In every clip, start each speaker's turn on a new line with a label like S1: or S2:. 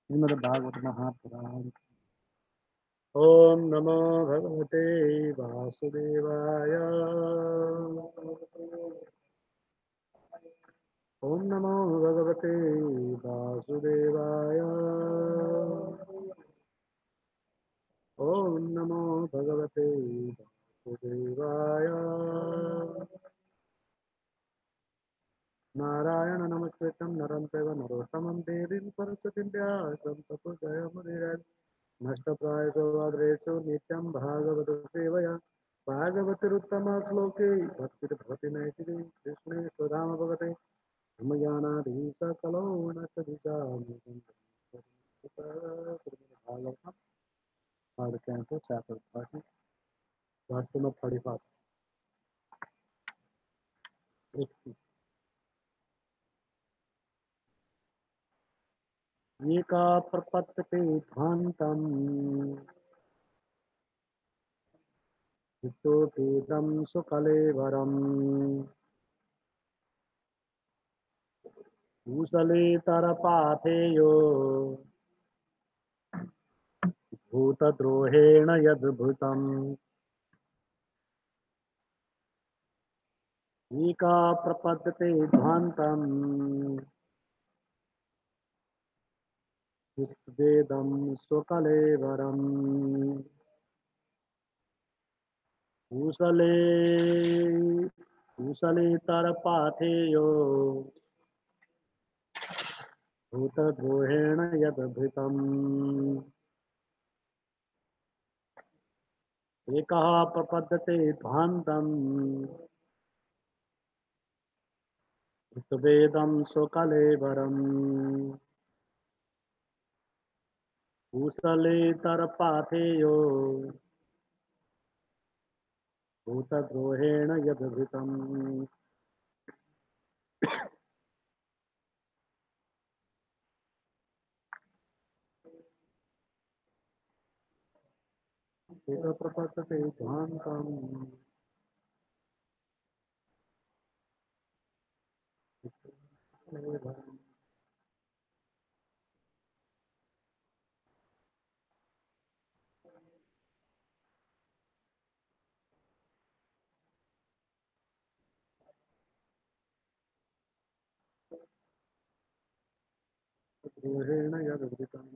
S1: श्रीमद्भागवत महापुराण। ओम नमो भगवते वासुदेवाय। ओम नमो भगवते वासुदेवाय। ओम नमो भगवते वासुदेवाय। नारायण नमस्कृतं नरं चैव नरोत्तमं देवीं सरस्वतीं व्यासं ततो जयमुदीरये। नष्टप्रायतो भद्रेषु नित्यं भागवत सेवया भागवतिरुत्तमा श्लोके भक्तिर्भवति नैतिके कृष्णे स्वधाम भगवते धर्मज्ञानाधि सकलो नष्टदिशामि भागवतम और कैंसर चैप्टर 30 verse number 35 ये का प्रपत्ते ध्वान्तम् हितोपेदं सुकलेवरम् भूसलेतरपाथेयो भूतद्रोहेण यद्भुतम् एका प्रपद्यते ध्वान्तम् वेदं स्वकलेवरम् भूसले भूसलेतरपाथेयो भूतद्रोहेण यद्भृतम् एकः प्रपद्यते ध्वान्तम् वेदं स्वकलेवरम् भूसलेतरपाथेयो भूतद्रोहेण यद्भृतम् एक प्रपद्यते ध्वान्तम् रूहेण यदृतम्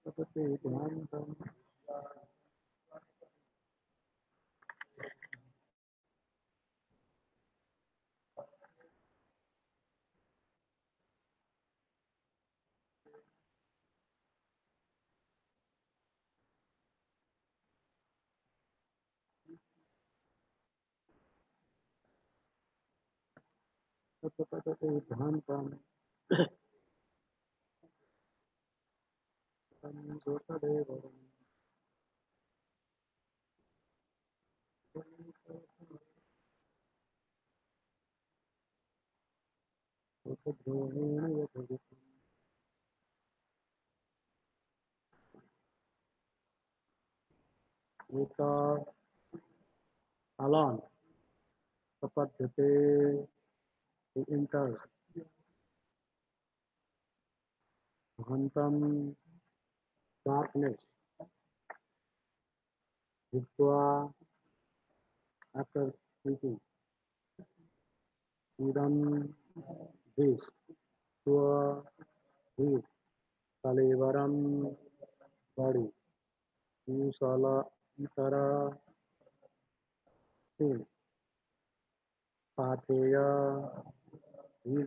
S1: तपते ध्यान्तम् तपते ध्यान्तम् तं सुतदेवम् उपद्रोहेण यदृतम् एता alone tapajyate he enters Bhantam darkness Vidva after speaking Idam this Swa this Kalevaram body Usala Itara sin Pateya his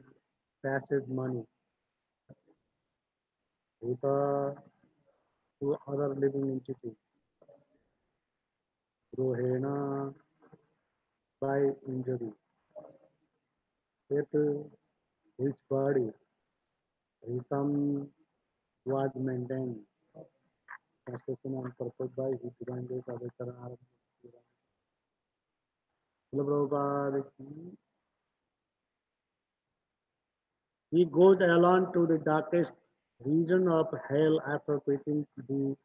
S1: passes money Vita to other living entity Rohena by injury Yet his body Ritam was maintained Translation on purpose by his divine grace of Charan Prabhupada he goes alone to the darkest region of hell after quitting the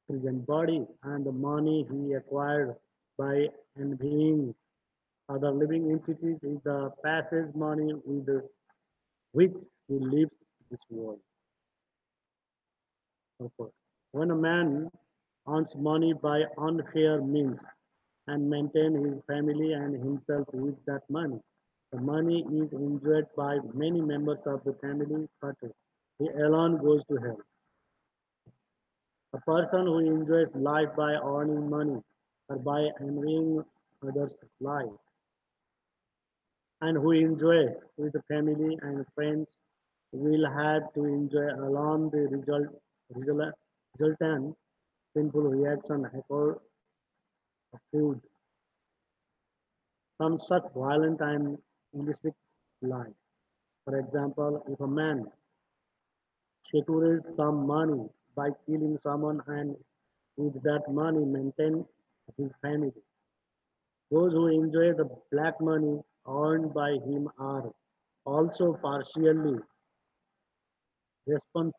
S1: prison body and the money he acquired by envying other living entities is the passage money with which he leaves this world. Purpose. When a man earns money by unfair means and maintain his family and himself with that money, the money is enjoyed by many members of the family, but he alone goes to hell. A person who enjoys life by earning money or by envying others' life, and who enjoy with the family and friends will have to enjoy alone the result, resultant sinful reaction of food from such violent and illicit life. For example, if a man secures some money by killing someone and with that money maintain his family, those who enjoy the black money earned by him are also partially respons-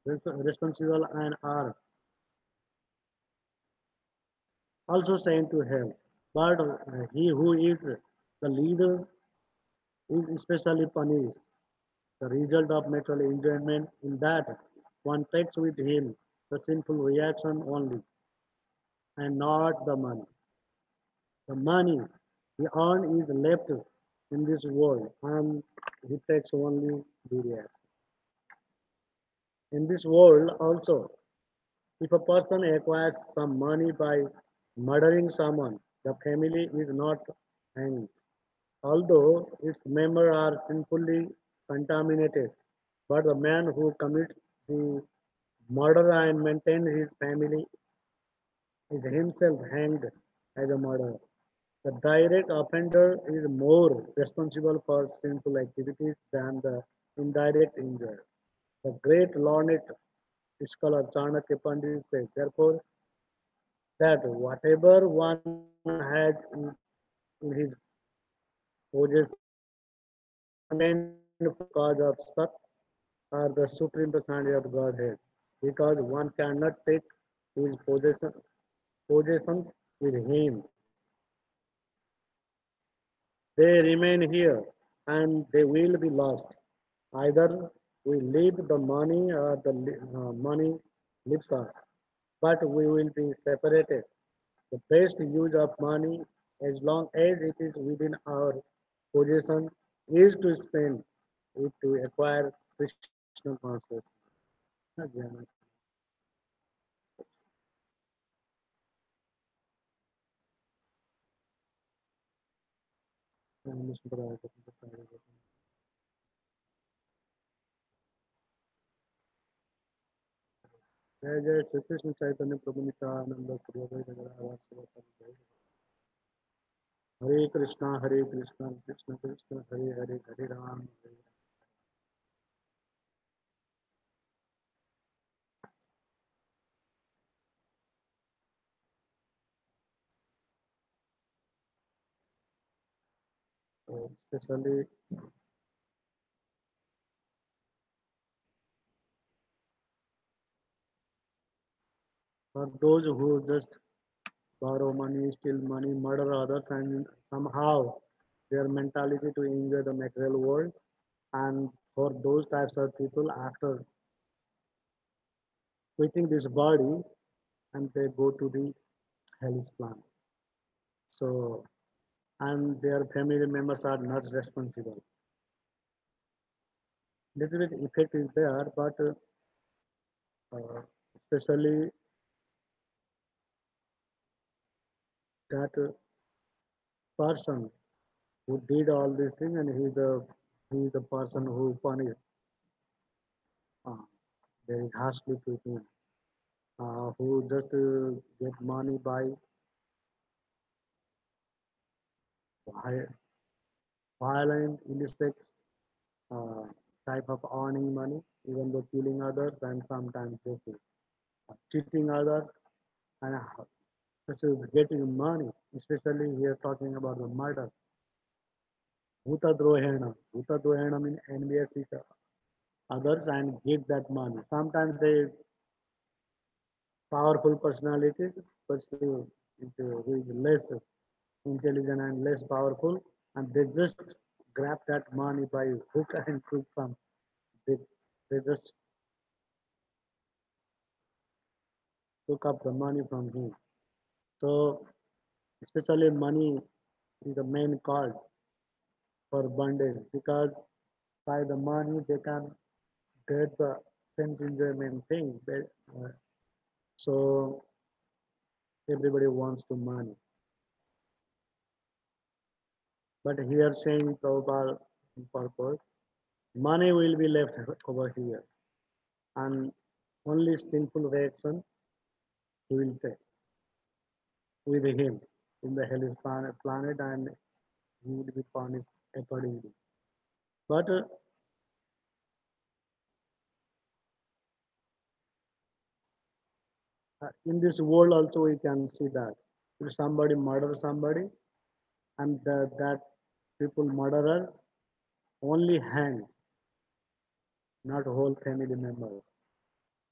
S1: responsible and are also sent to hell. But he who is the leader is especially punished. The result of material enjoyment in that one takes with him the sinful reaction only and not the money. The money he earned is left in this world and he takes only the reaction. In this world also, if a person acquires some money by murdering someone, the family is not hanged. Although its members are sinfully contaminated, but the man who commits the murder and maintains his family is himself hanged as a murderer. The direct offender is more responsible for sinful activities than the indirect injured. The great learned scholar Chanakya Pandit says, therefore, that whatever one has in his possession remain cause of Sat are the supreme personality of Godhead, because one cannot take his possessions with him. They remain here and they will be lost. Either we leave the money or the money leaves us, but we will be separated. The best use of money, as long as it is within our possession is to spend it to acquire Krishna consciousness. ना ज्ञान जय जय श्री कृष्ण चैतन्य प्रभु नित्यानंद श्री अद्वैत गदाधर शिव हरे कृष्णा कृष्ण कृष्ण हरे हरे हरे राम हरे Ram especially for those who just borrow money, steal money, murder others, and somehow their mentality to enjoy the material world. And for those types of people, after quitting this body, and they go to the hellish planet. So, and their family members are not responsible. Little bit effect is there, but especially that person who did all these things, and he the person who punished uh, very harshly to him, who just get money by violent, illicit uh, type of earning money, even though killing others and sometimes just cheating others and just getting money. Especially we are talking about the murder. Bhutadrohena. Bhutadrohena means envious each others and get that money. Sometimes they powerful personalities, but who is less intelligent and less powerful, and they just grab that money by hook and crook from they, they just took up the money from him. So especially money is the main cause for bondage because by the money they can get the sense enjoyment thing. So everybody wants the money. But here saying Prabhupada purpose, money will be left over here and only skillful reaction he will take with him in the hellish planet and he will be punished accordingly. But in this world also we can see that if somebody murder somebody and that people murderer only hang, not whole family members.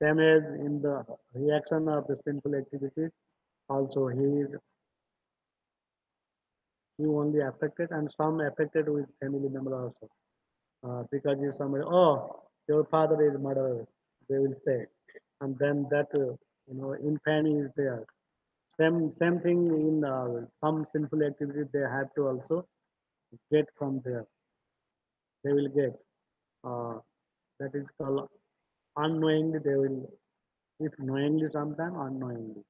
S1: Same as in the reaction of the sinful activities, also he only affected and some affected with family member also. Because if somebody, oh, your father is murderer, they will say, and then that infamy is there. Same thing in some sinful activities they have to also get from there. They will get uh, that is called unknowingly. They will, if knowingly, sometime unknowingly,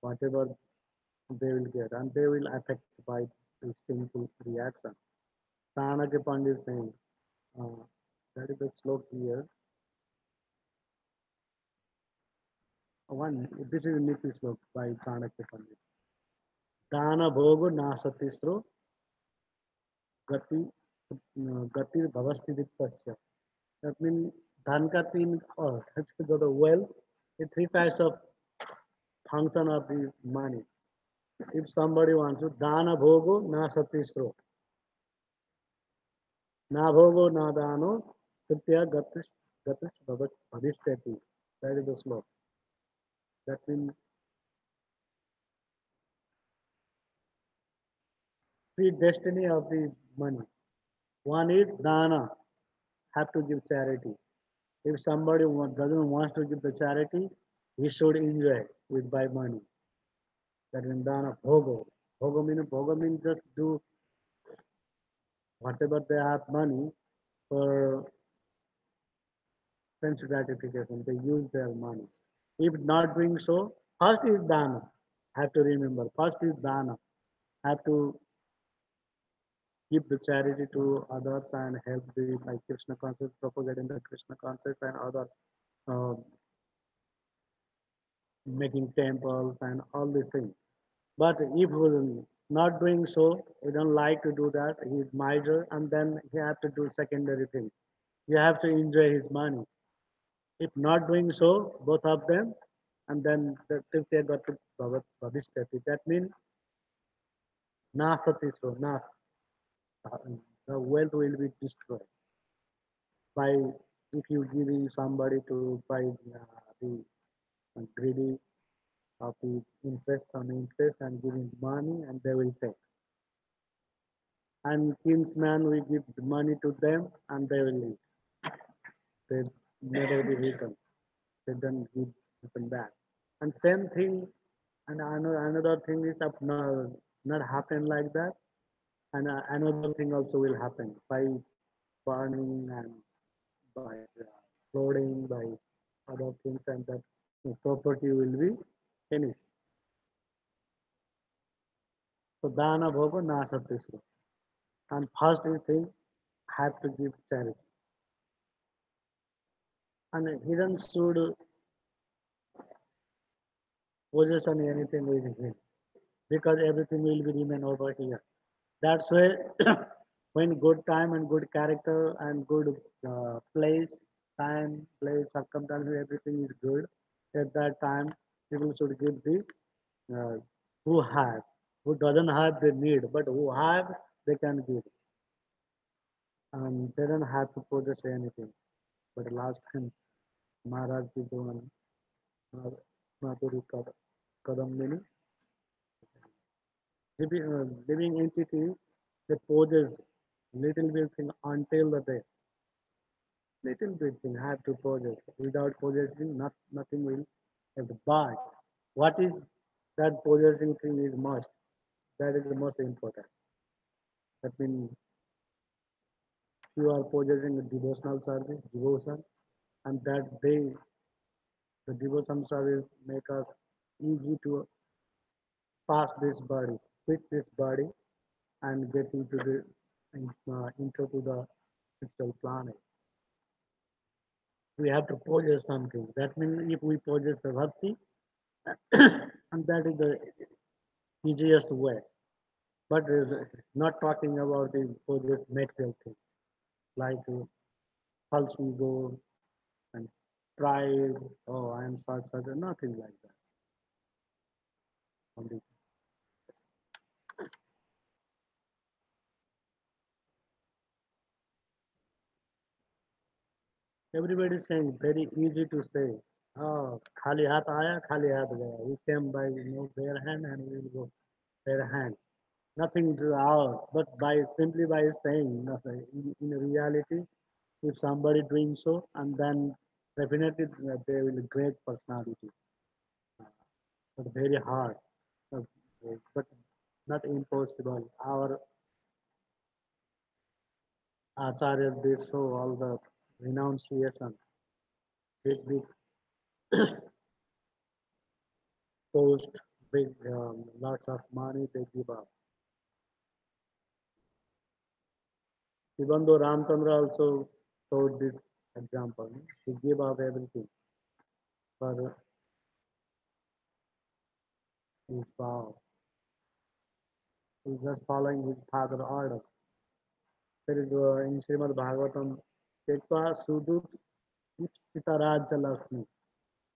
S1: whatever they will get, and they will affect by the sinful reaction. Chanakya Pandit saying, uh, that is the slope here. One, this is Niti slope by Chanakya Pandit. Dana bhogo nasatisro gati gati bhavasti pasya. That means dhan ka teen or the wealth, the three types of function of the money. If somebody wants to dana bhogo na satisro, na bhogo na dano, kritya gatis bhavishyati. That is the slope. That means three destiny of the money. One is dana, have to give charity. If somebody doesn't want to give the charity, he should enjoy with by money. That means dana bhogo. Bhogo means just do whatever they have money for sense gratification, they use their money. If not doing so, first is dana. Have to remember, first is dana. Have to give the charity to others and help the like Krishna concept, propagating the Krishna concept and other uh, making temples and all these things. But if we're not doing so, he don't like to do that. He's miser, and then he have to do secondary things. You have to enjoy his money. If not doing so, both of them, and then the Tirtya got to Bhavishyati. That means nasati so nas. uh, The wealth will be destroyed by if you giving somebody to buy the greedy of the interest on interest and giving money and they will take. And kinsman we give the money to them and they will leave. They never be returned. They don't give them back. And same thing, and another thing is not happen like that. And another thing also will happen by burning and by flooding, by other things, and that property will be finished. So dana bhava nasatisra. And first thing have to give charity. And he don't should possess on anything with him because everything will be remain over here. That's why when good time and good character and good place, circumstances, everything is good. At that time, people should give the uh, who have, who doesn't have they need, but who have they can give, and they don't have to possess anything. But last time, Maharaj ji doing Madhuri Kadam meaning living entity, they possess little bit thing until the day. Little bit thing have to possess. Without possessing, nothing will have to buy. What is that possessing thing is must. That is the most important. That means you are possessing a devotional service, devotion, and that they, the devotion service make us easy to pass this body, quit this body, and get into the spiritual planet. We have to possess something. That means if we possess the bhakti, and that is the easiest way. But not talking about the possess material things like false ego and pride. Oh, I am such, nothing like that. Only everybody is saying very easy to say. Oh, khali hath aaya, khali hath gaya. We came by bare hand and we will go bare hand. Nothing to ours, but by simply by saying nothing. In reality, if somebody doing so, and then definitely they will great personality, but very hard, uh, but not impossible. Our Acharya did so all the renunciation, big post, big lots of money they give up. Even though Ramchandra also showed this example, he gave up everything for his vow. He's just following his father's orders. There is in Srimad Bhagavatam, Tekva Sudup Sitarajya Lakshmi.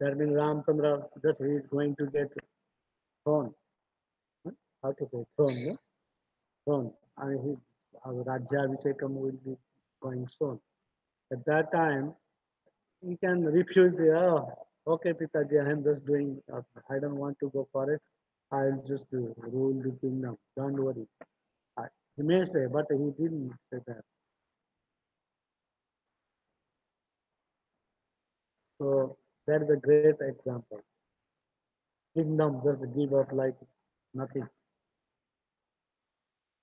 S1: That means Ramchandra just he is going to get throne. Huh? How to say throne, no? Throne. And his Rajya Abhishekam will be going soon. At that time, he can refuse the, oh, okay, Pitaji, I am just doing, I don't want to go for it. I'll just rule the kingdom. Don't worry. I, he may say, but he didn't say that. So that is a great example. Kingdom just give up like nothing.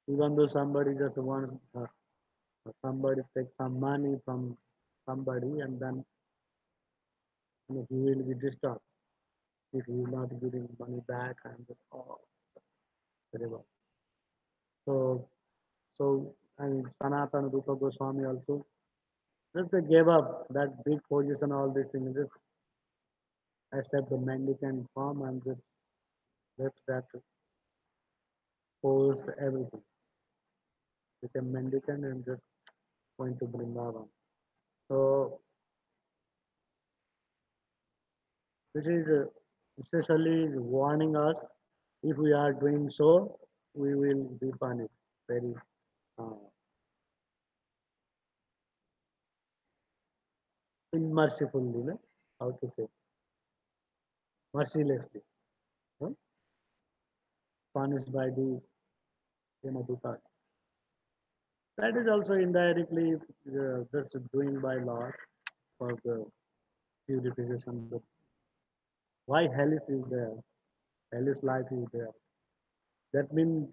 S1: Even though somebody just wants her. somebody takes some money from somebody and then he will be disturbed if he is not giving money back and oh, whatever. So and Sanatan Rupa Goswami also just they gave up that big position, all these things, just accept the mendicant form and just left that post everything. Became mendicant and just went to Vrindavan. So this is especially warning us if we are doing so, we will be punished very uh, unmercifully, no? How to say, mercilessly, no? Punished by the Yamadutas. That is also indirectly just doing by law for the purification. But why hellish is there? Hellish life is there. That means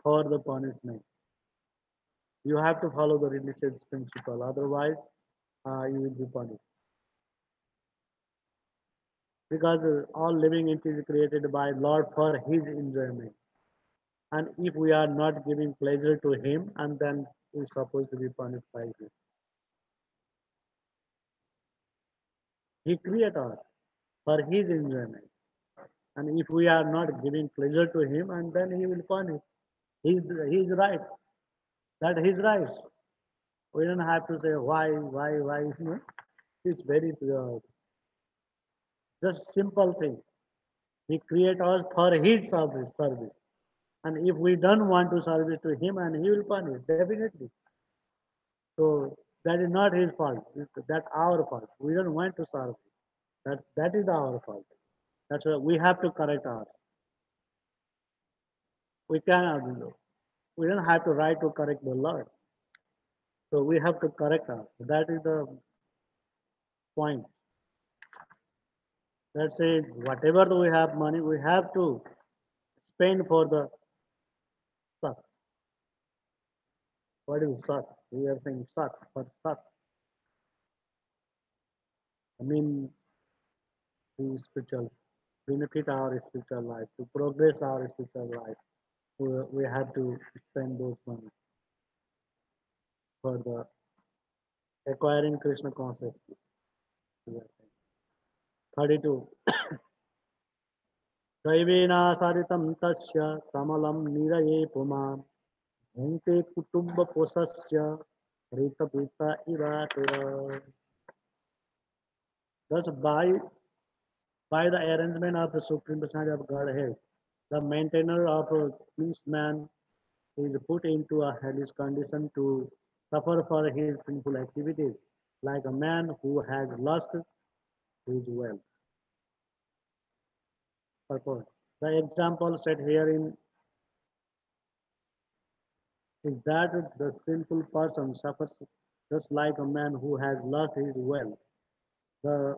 S1: for the punishment. You have to follow the religious principle. Otherwise, you will be punished. Because all living entity is created by Lord for His enjoyment. And if we are not giving pleasure to Him, and then we're supposed to be punished by Him. He created us for His enjoyment. And if we are not giving pleasure to Him, and then He will punish. He's right. That His rights. We don't have to say why. No? It's very just simple thing. He created us for His service. And if we don't want to service to Him, and He will punish definitely. So that is not His fault. That's our fault. We don't want to serve. That is our fault. That's why we have to correct us. We cannot do. We don't have to right to correct the Lord. So we have to correct us. That is the point. Let's say whatever we have money, we have to spend for the suck. What is suck? We are saying suck for suck. I mean to spiritual benefit our spiritual life, to progress our spiritual life. We have to spend those money for the acquiring Krishna consciousness. 32. दैवेनासारितं तस्य समलं निरये पुमान् भुङ्क्ते कुटुम्बपोषस्य ऋतभूता इवातुर. Thus, by the arrangement of the Supreme Personality of Godhead, the maintainer of a peace man is put into a hellish condition to suffer for his sinful activities, like a man who has lost his wealth. Purpose. The example set herein is that the sinful person suffers just like a man who has lost his wealth. The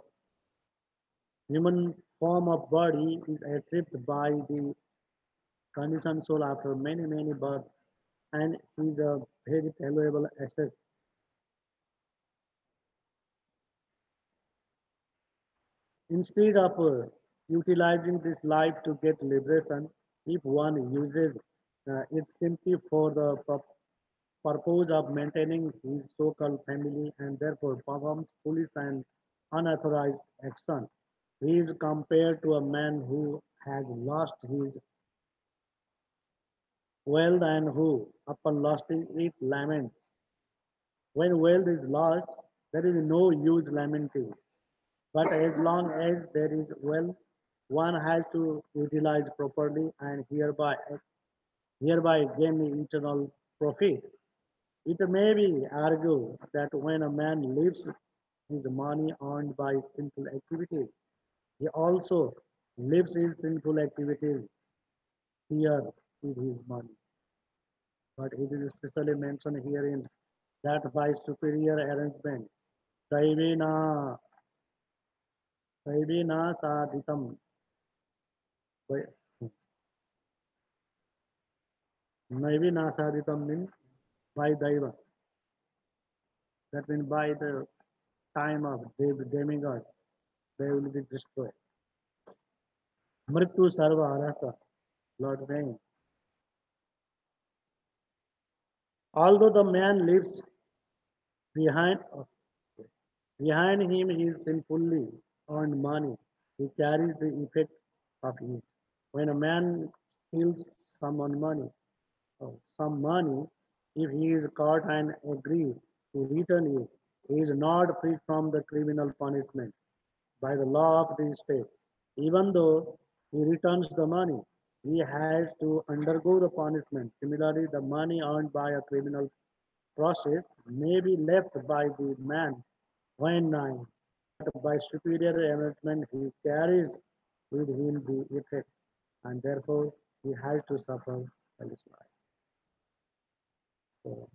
S1: human form of body is achieved by the conditioned soul after many births and is a very valuable asset. Instead of utilizing this life to get liberation, if one uses it simply for the purpose of maintaining his so-called family and therefore performs foolish and unauthorized action, he is compared to a man who has lost his wealth and who, upon losing it, laments. When wealth is lost, there is no use lamenting. But as long as there is wealth, one has to utilize properly and hereby gain eternal profit. It may be argued that when a man lives his money earned by sinful activities, he also lives his sinful activities here with his money. But it is especially mentioned herein that by superior arrangement, Daivina, Daivina Saditam, by Naivina Saditam means by Daiva. That means by the time of demigods, they will be destroyed. Mritu sarva arata, Lord saying. Although the man lives behind behind him his sinfully earned money, he carries the effect of it. When a man steals someone money, some money, if he is caught and agrees to return it, he is not free from the criminal punishment by the law of the state. Even though he returns the money, he has to undergo the punishment. Similarly, the money earned by a criminal process may be left by the man when dying, but by superior arrangement he carries with him the effect, and therefore he has to suffer his life. So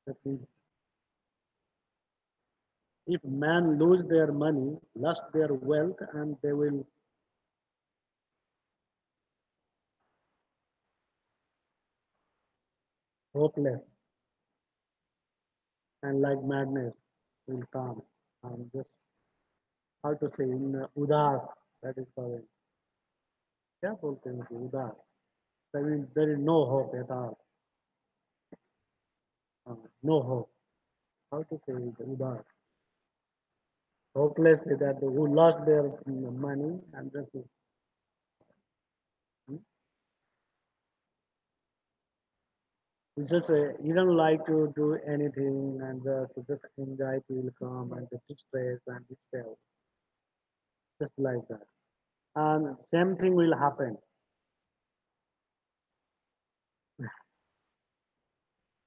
S1: that means if men lose their money, lust their wealth, and they will hopeless and like madness will come. And just how to say in udas, that is called. क्या बोलते हैं उसे उदास? That means there is no hope at all. No hope. How to say it? Udas. Hopeless is that who lost their money and just you don't like to do anything and just anxiety will come and the distress and despair, just like that. And same thing will happen.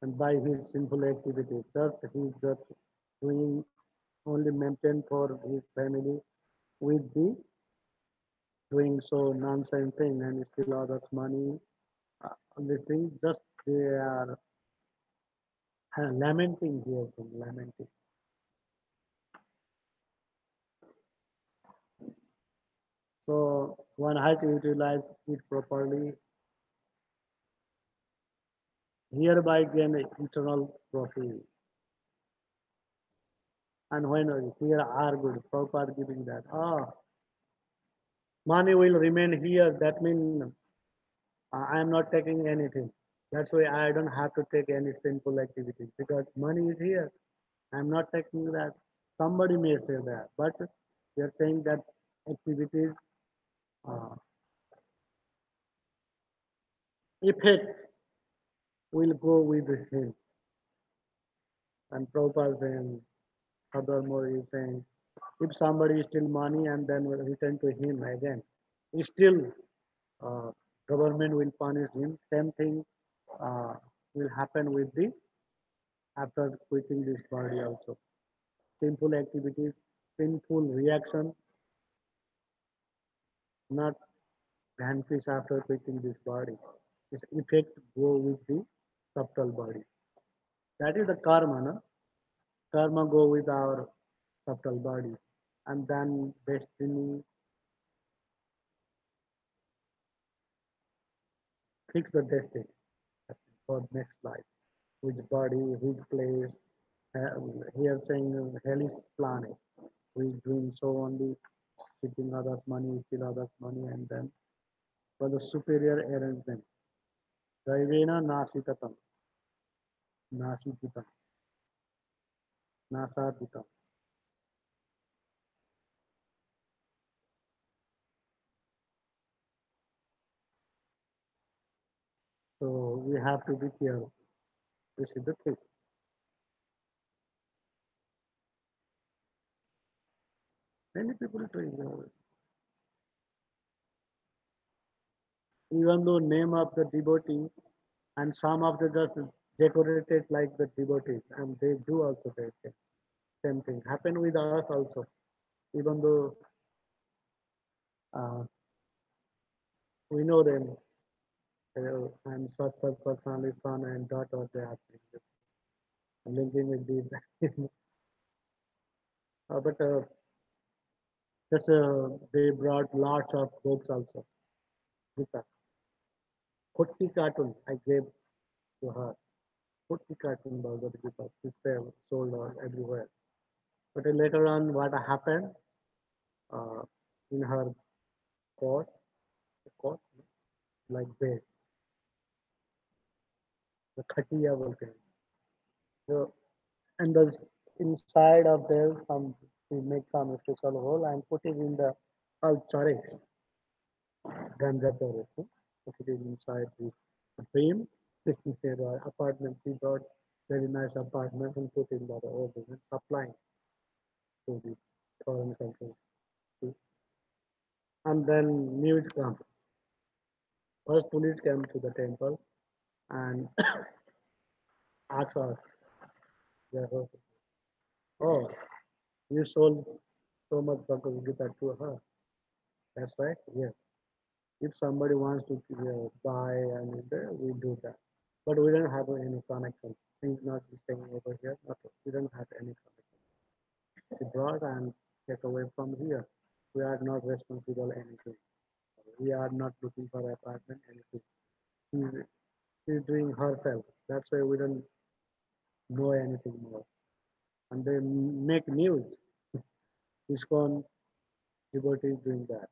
S1: And by his sinful activity, thus he is just doing only maintain for his family with the doing so nonsense thing and still others money. This thing just they are lamenting here, lamenting. So one has to utilize it properly, hereby gain eternal profit. And when here are good, Prabhupada giving that. Money will remain here. That means I am not taking anything. That's why I don't have to take any sinful activities because money is here. I'm not taking that. Somebody may say that, but they're saying that activities uh, effect will go with him. And Prabhupada saying, furthermore, is saying, if somebody steal money and then will return to him again, still uh, government will punish him. Same thing uh, will happen with the after quitting this body also. Sinful activities, sinful reaction, not vanish after quitting this body. This effect go with the subtle body. That is the karma, no? Karma go with our subtle body. And then destiny fix the destiny for next life. Which body, which place. Here saying hellish planet. Who is doing so only, keeping others' money, steal others' money, and then for the superior arrangement. Daivena nasitatam, nasititam, nasatitam. So we have to be careful. This is the thing. Many people doing even though name of the devotee and some of the just decorated like the devotees and they do also the same thing. Happen with us also. Even though uh, we know them, and such personally son and daughter they are linking with these. But Just they brought lots of books also. Gita. Kutti cartoon I gave to her. Kutti cartoon Bhagavad Gita. She sold everywhere. But later on, what happened uh, in her court like bed, the khatiya bolte hain. So, and the inside of there, some we make some special hole and put it in the chare, ganja chare. Put it inside the frame. The apartment, she got very nice apartment and put in the oven and supplying to the foreign countries. And then news come. First police came to the temple and asked us, oh, you sold so much Bhagavad Gita to her. That's right. Yes. If somebody wants to buy and we do that. But we don't have any connection. She's not staying over here. Nothing. We don't have any connection. She brought and take away from here. We are not responsible anything. We are not looking for apartment anything. She's, she's doing herself. That's why we don't know anything more. And they make news. ISKCON devotees doing that.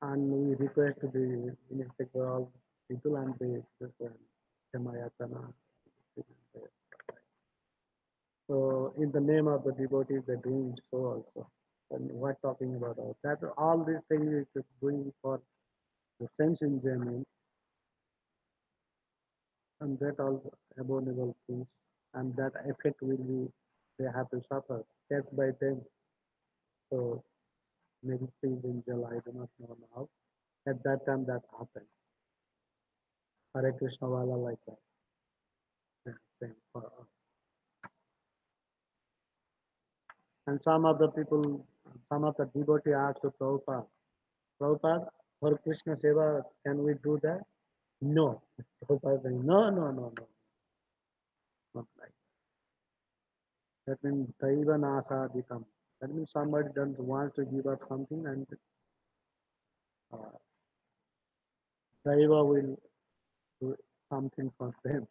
S1: And we request the inspector people and the just Shamayatana. So in the name of the devotees, they're doing so also. And we're talking about that. All these things is just doing for the sense enjoyment, and that all abominable things, and that effect will be they have to suffer. That's by them. So maybe things in July, I do not know now. At that time, that happened. Hare Krishna Wala like that. Yeah, same for us. And some of the people, some of the devotee asked to Prabhupada, Prabhupada, for Krishna Seva, can we do that? No. Prabhupada saying, no, no, no, no, not like that. That means Daiva Nasa Dikam. That means somebody doesn't want to give up something and uh, Daiva will do something for them.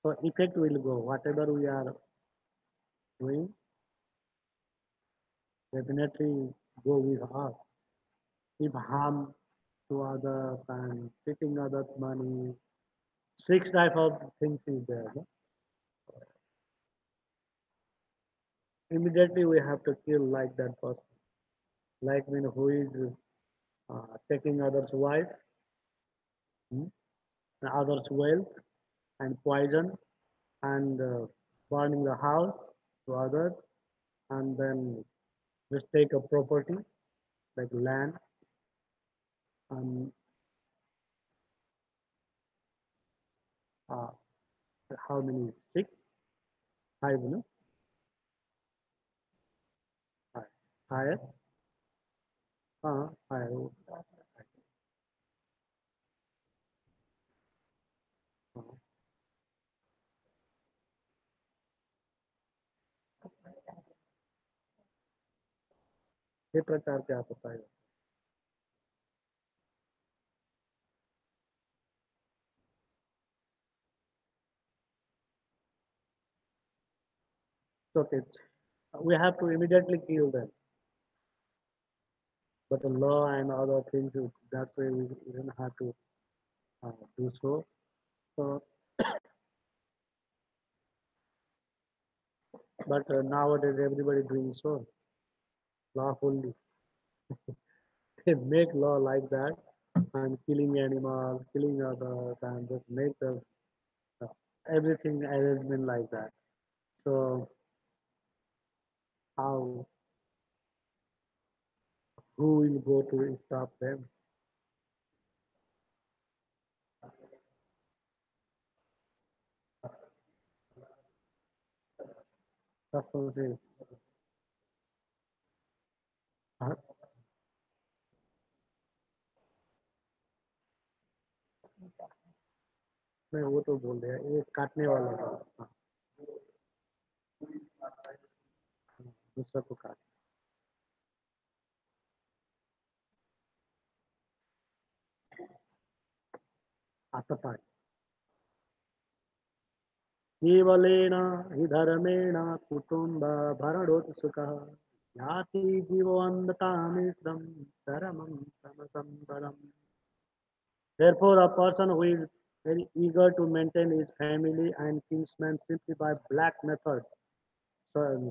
S1: So effect will go. Whatever we are doing, definitely go with us. If harm to others and taking others' money, six type of things is there. No? Immediately we have to kill like that person. Like mean who is taking others' wife, hmm, others' wealth and poison and burning the house to others and then just take a property like land and uh, how many? Six? Five, no? Five. Five? Five. ये प्रकार के आप बताए so it's we have to immediately kill them but the law and other things that's why we don't have to do so so but nowadays everybody doing so lawfully they make law like that and killing animals killing others and just make the uh, everything arrangement like that so how who will go to stop them कसम से हाँ, नहीं वो तो बोल रहे हैं ये काटने वाला था हाँ, दूसरा को काट आतपाय केवलेन हि धर्मेण कुटुम्ब भरणोत्सुकः याति जीवोऽन्धतामिश्रम् चरमं समसम्बरम्. Therefore, a person who is very eager to maintain his family and kinsmen simply by black methods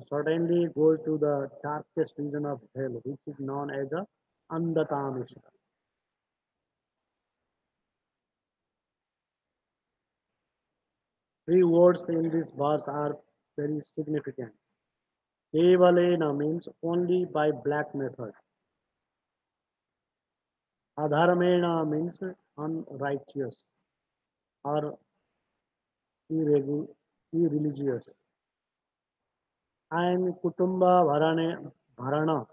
S1: certainly goes to the darkest region of hell, which is known as the Andatamisha. Three words in this verse are very significant. Kevalena means only by black methods. Adharmena means unrighteous or irreligious. And Bharana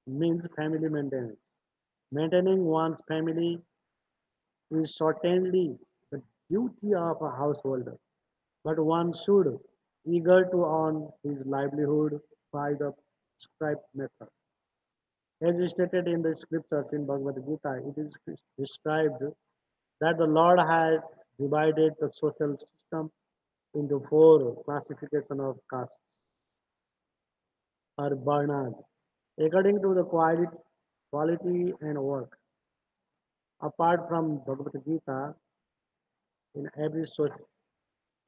S1: means family maintenance. Maintaining one's family is certainly the duty of a householder, but one should eager to earn his livelihood by the prescribed method. As stated in the scriptures in Bhagavad Gita, it is described that the Lord has divided the social system into four classification of castes or varnas according to the quality and work. Apart from Bhagavad Gita, in every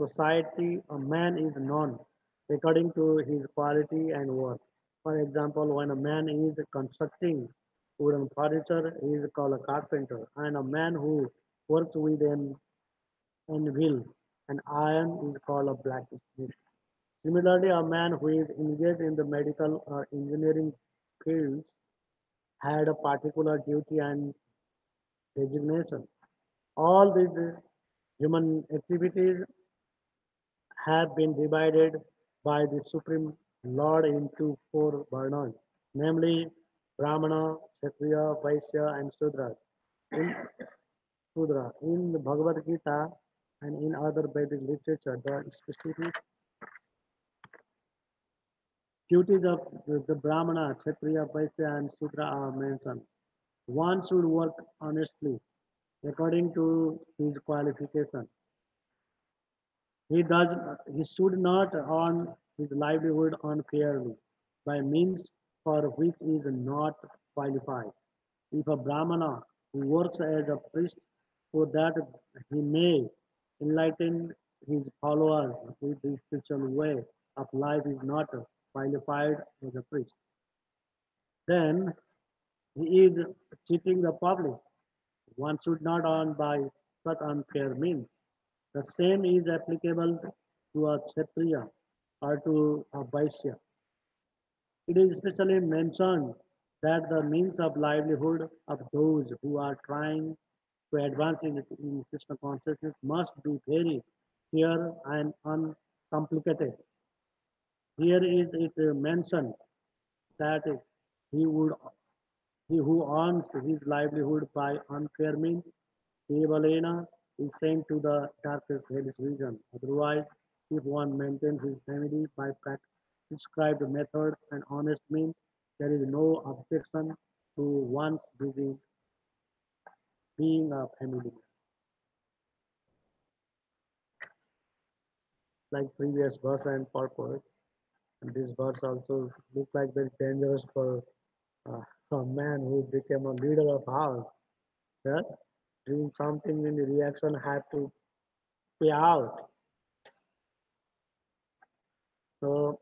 S1: society, a man is known according to his quality and work. For example, when a man is constructing wooden furniture, he is called a carpenter, and a man who works with an anvil and iron is called a blacksmith. Similarly, a man who is engaged in the medical or engineering fields had a particular duty and designation. All these human activities have been divided by the Supreme Lord into four varnas, namely Brahmana, Kshatriya, Vaishya, and Shudra. In the Bhagavad Gita and in other Vedic literature, the specific duties of the Brahmana, Kshatriya, Vaishya, and Shudra are mentioned. One should work honestly according to his qualification. He does he should not earn his livelihood unfairly by means for which he is not qualified. If a Brahmana who works as a priest so that he may enlighten his followers with the spiritual way of life is not qualified as a priest, then he is cheating the public. One should not earn by such unfair means. The same is applicable to a Kshatriya or to a Vaishya. It is especially mentioned that the means of livelihood of those who are trying to advance in Krishna consciousness must be very clear and uncomplicated. Here is it mentioned that he would he who earns his livelihood by unfair means, Kevalena, is sent to the darkest hellish region. Otherwise, if one maintains his family by prescribed method and honest means, there is no objection to one's being a family man. Like previous verse and purpose, and this verse also look like very dangerous for a man who became a leader of house. Yes, doing something in the reaction had to pay out. So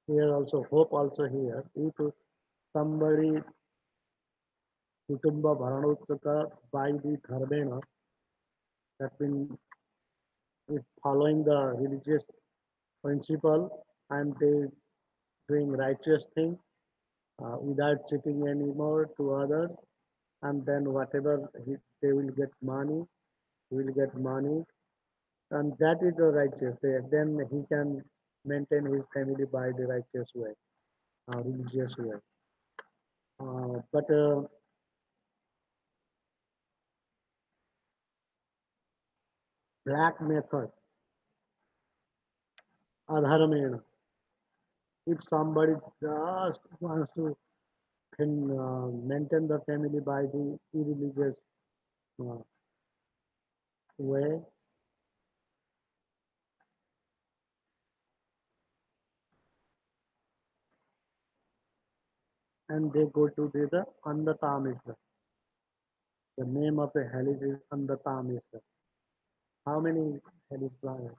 S1: here also hope also here. If somebody kutumba bharanotsaka by the dharmena that means if following the religious principle and they doing righteous thing without cheating anymore to others and then whatever they will get money, will get money and that is the righteous. Then he can maintain his family by the righteous way, religious way. But black method adharmena. If somebody just wants to maintain the family by the irreligious uh, way, and they go to the Andatamisra. The name of the hell is Andatamisra. How many hell is planets?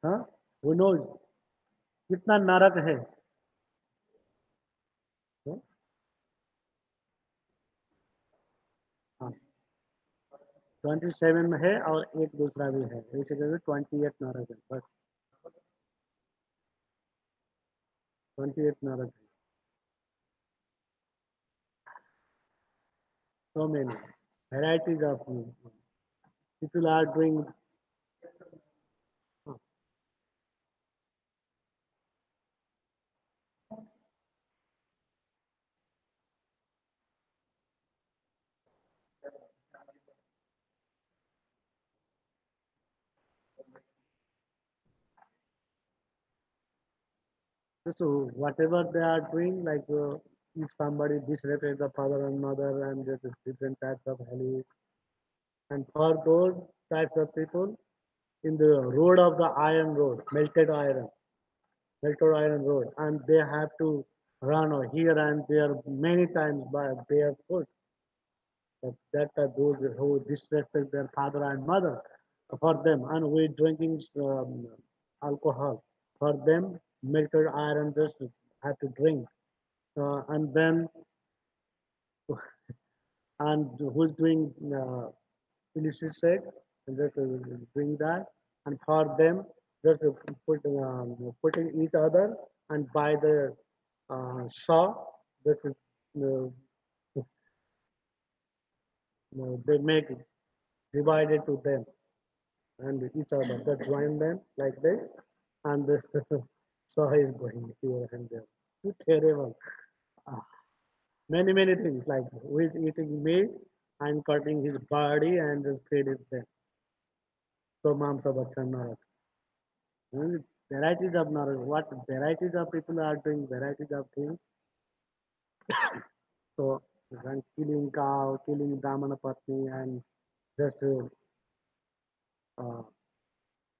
S1: Huh? Who knows? कितना नरक है? हाँ? हाँ, 27 में है और एक दूसरा भी है, इसी तरह 28 नरक है, बस 28 नरक है. So many varieties of people are doing. So whatever they are doing, like if somebody disrespect the father and mother, and there is different types of hell, and for those types of people in the road of the iron road, melted iron road, and they have to run here and there many times by barefoot. That are those who disrespect their father and mother for them, and we drinking alcohol for them. Melted iron just have to drink, and then and who's doing illicit sex and just doing that, and for them just putting each other and by the saw, this is uh, they make it divided to them and each other that join them like this, and the saw is going here and there. It's terrible. Ah, many things like who is eating meat and cutting his body and just feed it them. So mamsa bachchan narak. Varieties of knowledge. What varieties of people are doing varieties of things. So and killing cow, killing Brahmana Patni, and just uh,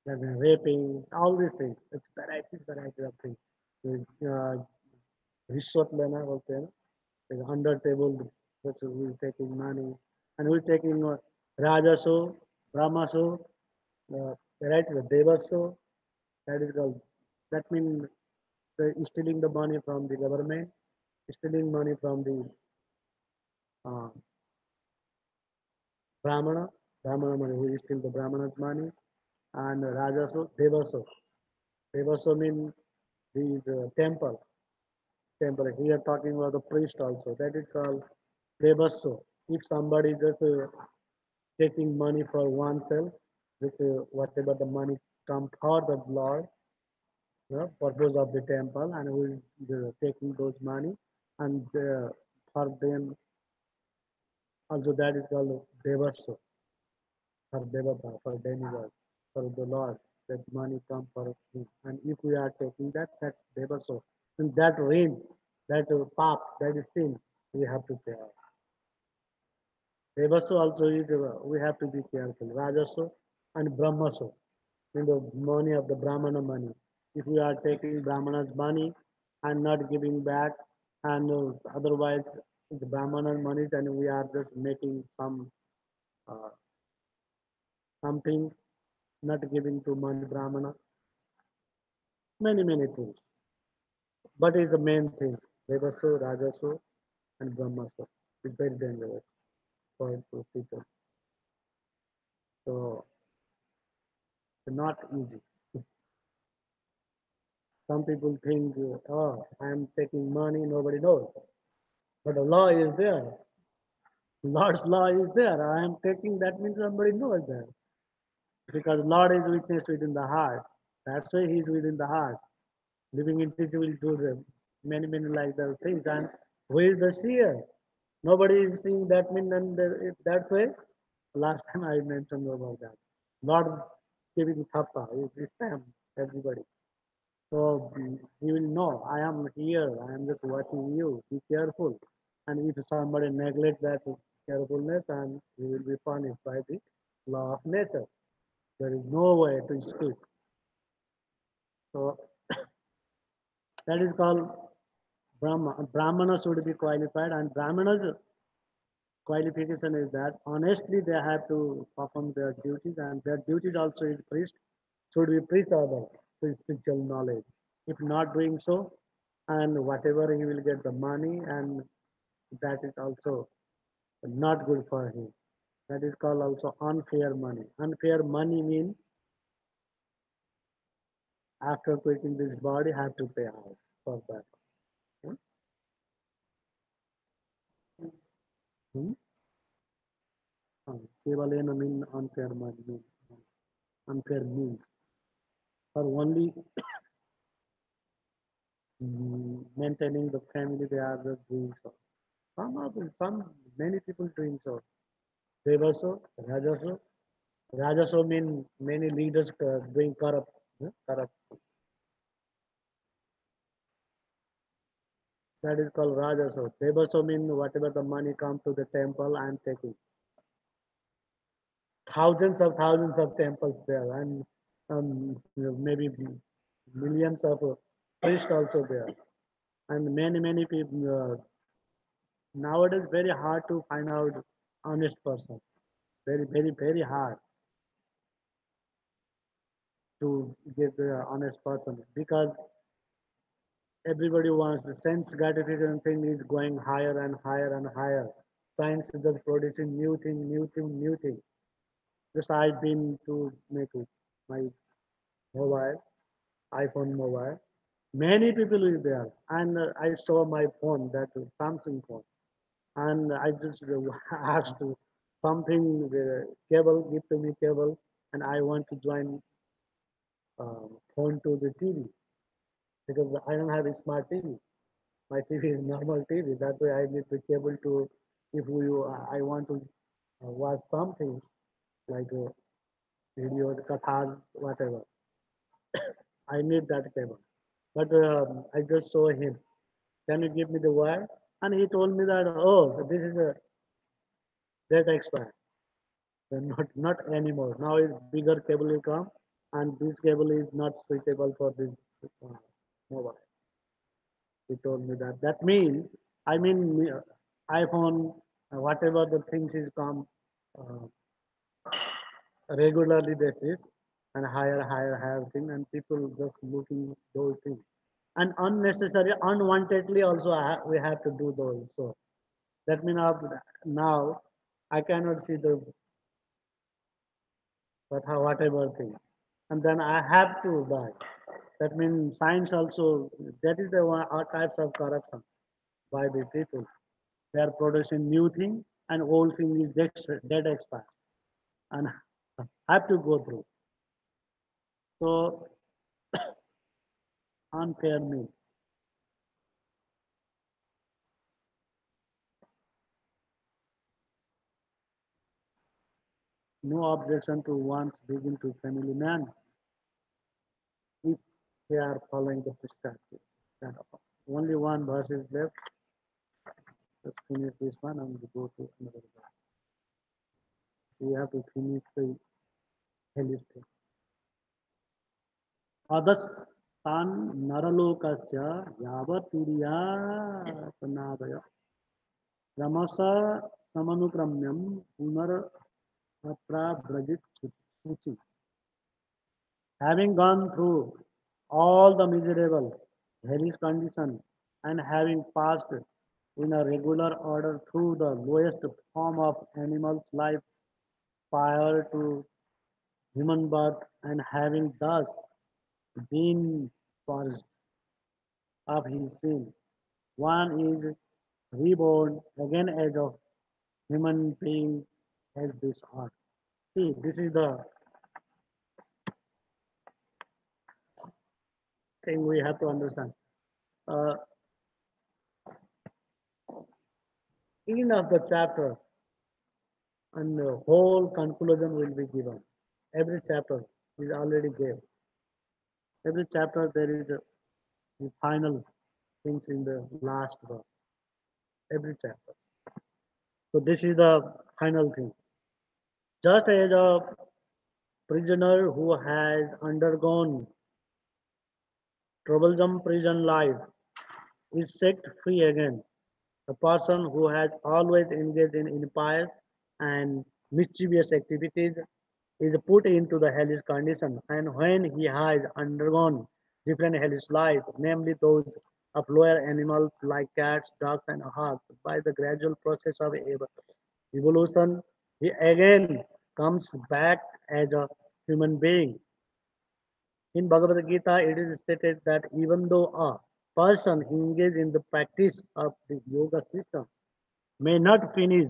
S1: raping, all these things. It's varieties of things. Uh, रिश्वत लेना बोलते हैं ना, like under table, that's who is taking money, and who is taking rajaso, brahmaso, right, the devaso, that is called, that means stealing the money from the government, stealing money from the uh, brahmana, brahmana money, who steal the brahmana's money, and rajaso, devaso. Devaso means the temple. Here talking about the priest also. That is called devaso. If somebody just taking money for oneself, which whatever the money come for the Lord, purpose of the temple, and we taking those money, and for them also that is called devaso, for devata, for demigod, for the Lord, that money come for him. And if we are taking that, that's devaso. And that rain, that pap, that is sin, we have to pay. Devaso also is, we have to be careful. Rajaso and Brahmaso, in the money of the Brahmana money. If we are taking Brahmana's money and not giving back, and otherwise the Brahmana money, then we are just making some uh, something, not giving to money Brahmana. Many things, but it's the main thing. Devaso, Rajaso, and Brahmaso. It's very dangerous for people. So it's not easy. Some people think, oh, I'm taking money, nobody knows. But the law is there. Lord's law is there. I am taking, that means somebody knows that. Because Lord is witness within the heart. That's why He is within the heart. Living entity will do them many like those things. And who is the seer? Nobody is seeing that means, and that's why last time I mentioned about that. not giving thappa, he spam everybody. So he will know, I am here, I am just watching you, be careful. And if somebody neglect that carefulness, and he will be punished by the law of nature. There is no way to escape. So that is called Brahma. Brahmana should be qualified, and Brahmana's qualification is that honestly they have to perform their duties, and their duties also is priest should be preach others to spiritual knowledge. If not doing so, and whatever he will get the money, and that is also not good for him. That is called also unfair money. Unfair money means after quitting this body have to pay out for that. Hmm? केवल ಏನು mean unfair money means unfair means for only maintaining the family they are just doing so. Some many people doing so. Devaso, Rajaso. Rajaso mean many leaders doing corrupt. Corrupt. That is called Rajaso. Devaso mean whatever the money comes to the temple and taking. Thousands of temples there, and maybe millions of priests also there, and many people. Nowadays, very hard to find out honest person. Very hard to get the honest person because everybody wants the sense gratification thing is going higher and higher and higher. Science is just producing new thing. Just I've been to make my mobile, iPhone mobile. Many people is there, and I saw my phone, that Samsung phone, and I just asked something cable, give to me cable, and I want to join phone to the TV because I don't have a smart TV. My TV is normal TV. That's why I need the cable to, if we, I want to watch something like videos, kathas, whatever. I need that cable. But I just saw him. Can you give me the wire? And he told me that, oh, this is a that expired. Then not anymore. Now is bigger cable will come, and this cable is not suitable for this uh, mobile. He told me that. That means, I mean, iPhone, whatever the things is come uh, regularly basis, and higher thing, and people just looking those things, and unnecessary, unwantedly also we have to do those. So that means now I cannot see the whatever thing, and then I have to buy. That means science also, that is the one, types of corruption by the people. They are producing new thing, and old thing is dead expired, and have to go through. So unfair means no objection to one's begin to family man if they are following the prescription. Only one verse is left. Let's finish this one and we go to another verse. We have to finish the holistic. अधस्तान् नरलोकस्य यावत्तुर्यापनादय क्रमशः समनुक्रम्यं पुनरत्राव्रजित सूचि. Having gone through all the miserable hellish condition and having passed in a regular order through the lowest form of animal's life prior to human birth, and having thus been purged of his sin, one is reborn again as a human being as this earth. See, this is the thing we have to understand. Uh, in of the chapter, and the whole conclusion will be given. Every chapter is already there. Every chapter there is the final things in the last verse. Every chapter. So this is the final thing. Just as a prisoner who has undergone troublesome prison life is set free again. A person who has always engaged in impious and mischievous activities is put into the hellish condition, and when he has undergone different hellish life, namely those of lower animals like cats, dogs, and hogs, by the gradual process of evolution, he again comes back as a human being. In Bhagavad Gita, it is stated that even though a person engaged in the practice of the yoga system may not finish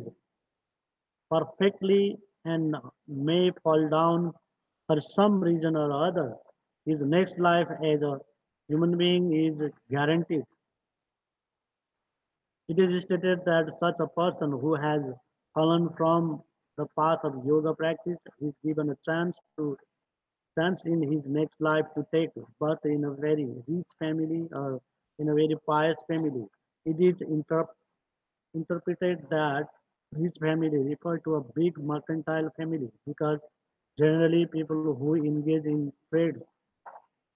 S1: perfectly and may fall down for some reason or other, his next life as a human being is guaranteed. It is stated that such a person who has fallen from the path of yoga practice is given a chance in his next life to take birth in a very rich family or in a very pious family. It is interpreted that rich family refer to a big mercantile family because generally people who engage in trades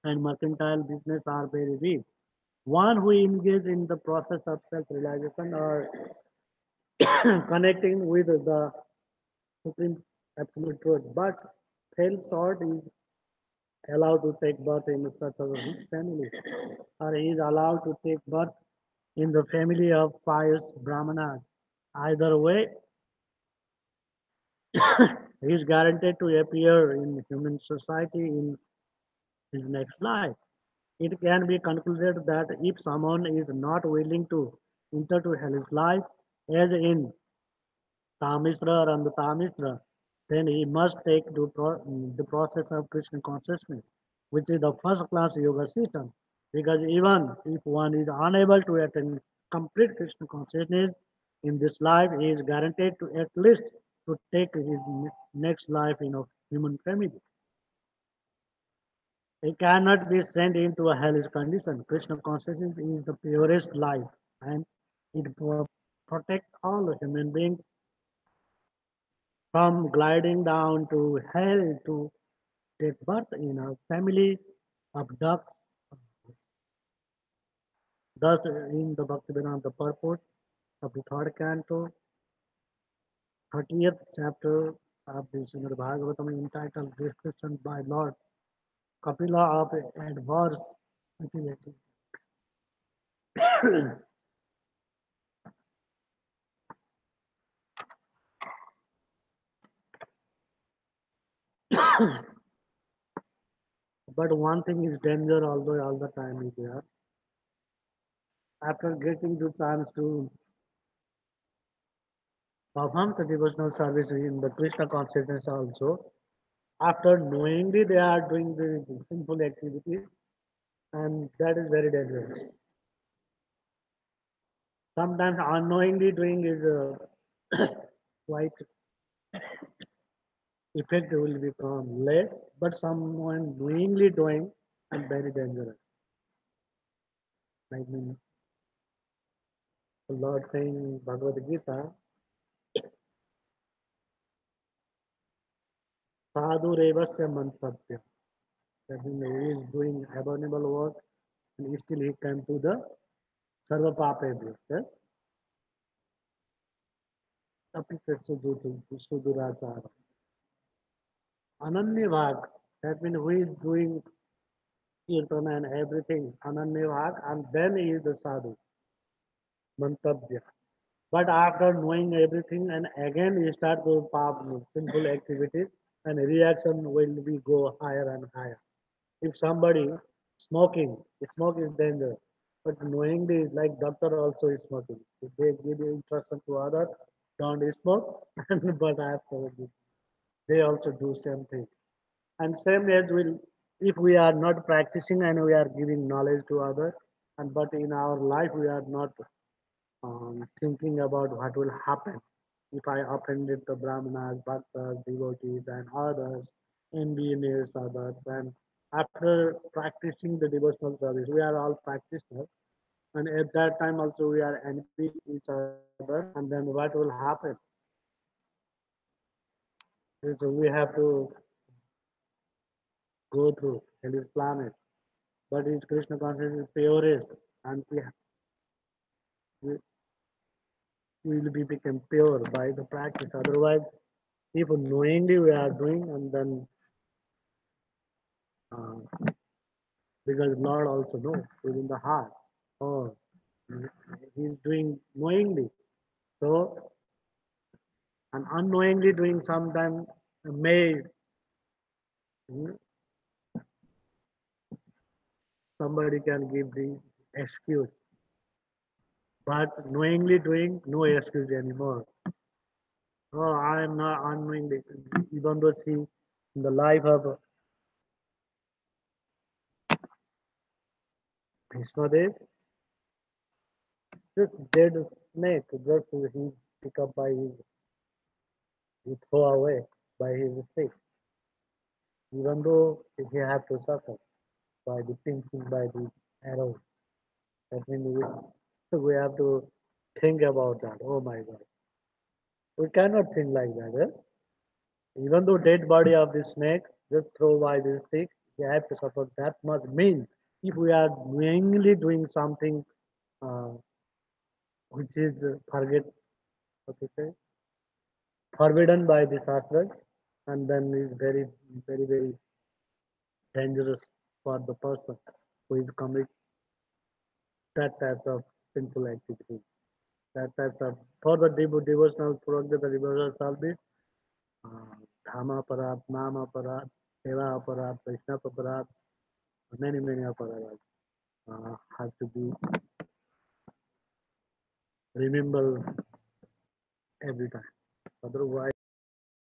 S1: and mercantile business are very rich. One who engages in the process of self-realization or connecting with the supreme absolute truth, but fell short is allowed to take birth in such a rich family, or he is allowed to take birth in the family of pious brahmanas. Either way, he is guaranteed to appear in human society in his next life. It can be concluded that if someone is not willing to enter to hell's life, as in Tamisra and the Tamisra, then he must take the process of Krishna consciousness, which is the first class yoga system. Because even if one is unable to attain complete Krishna consciousness in this life, he is guaranteed to at least to take his next life in a human family. He cannot be sent into a hellish condition. Krishna consciousness is the purest life, and it protects all human beings from gliding down to hell to take birth in a family of ducks. Thus, in the Bhaktivedanta purport of the third canto, 30th chapter of the Srimad Bhagavatam, entitled Description by Lord Kapila of Adverse Utility. But one thing is danger, although all the time is there. After getting the chance to perform the devotional service in the Krishna consciousness also, after knowingly they are doing the sinful activities, and that is very dangerous. Sometimes unknowingly doing is quite effective will become less, but someone knowingly doing and very dangerous. Like the Lord saying in Bhagavad Gita, sadhu revasya mantapya. That means he is doing abominable work and still he came to the sarva papebhyo. Yes? Apitatsa dhutu sudurachara. Ananya Bhag, that means who is doing kirtan and everything, Ananya Bhag, and then he is the sadhu, mantabhya. But after knowing everything and again you start to simple activities and reaction will be go higher and higher. If somebody smoking, smoke is danger. But knowingly like doctor also is smoking. If they give you instruction to others, don't smoke, but after they also do same thing. And same as will if we are not practicing and we are giving knowledge to others, and but in our life we are not thinking about what will happen if I offended the brahmanas, bhaktas, devotees, and others. engineers, others, and after practicing the devotional service, we are all practitioners, and at that time also we are enemies each other, and then what will happen is we have to go through in this planet. But is Krishna consciousness is purest, and we will be become pure by the practice. Otherwise, if knowingly we are doing, and then uh, because Lord also knows within the heart, oh, he's doing knowingly. So, and unknowingly doing sometime may somebody can give the excuse, but knowingly doing no excuse anymore. Oh, I am not unknowingly, even though see in the life of Krishnadev, this dead snake, just he pick up by his, he throw away by his stick, even though he have to suffer by the pinching by the arrows. That means we have to think about that. Oh my God, we cannot think like that. Eh? Even though dead body of the snake, just throw by the stick, we have to suffer that much. Means if we are knowingly doing something uh, which is forget what to say forbidden by the shastras, and then is very dangerous for the person who is commit that types of sinful activities. That types of for the devotional program, the devotional service, dharma aparat, nama aparat, seva aparat, vaishnava aparat, many aparat have to be remembered every time. Otherwise,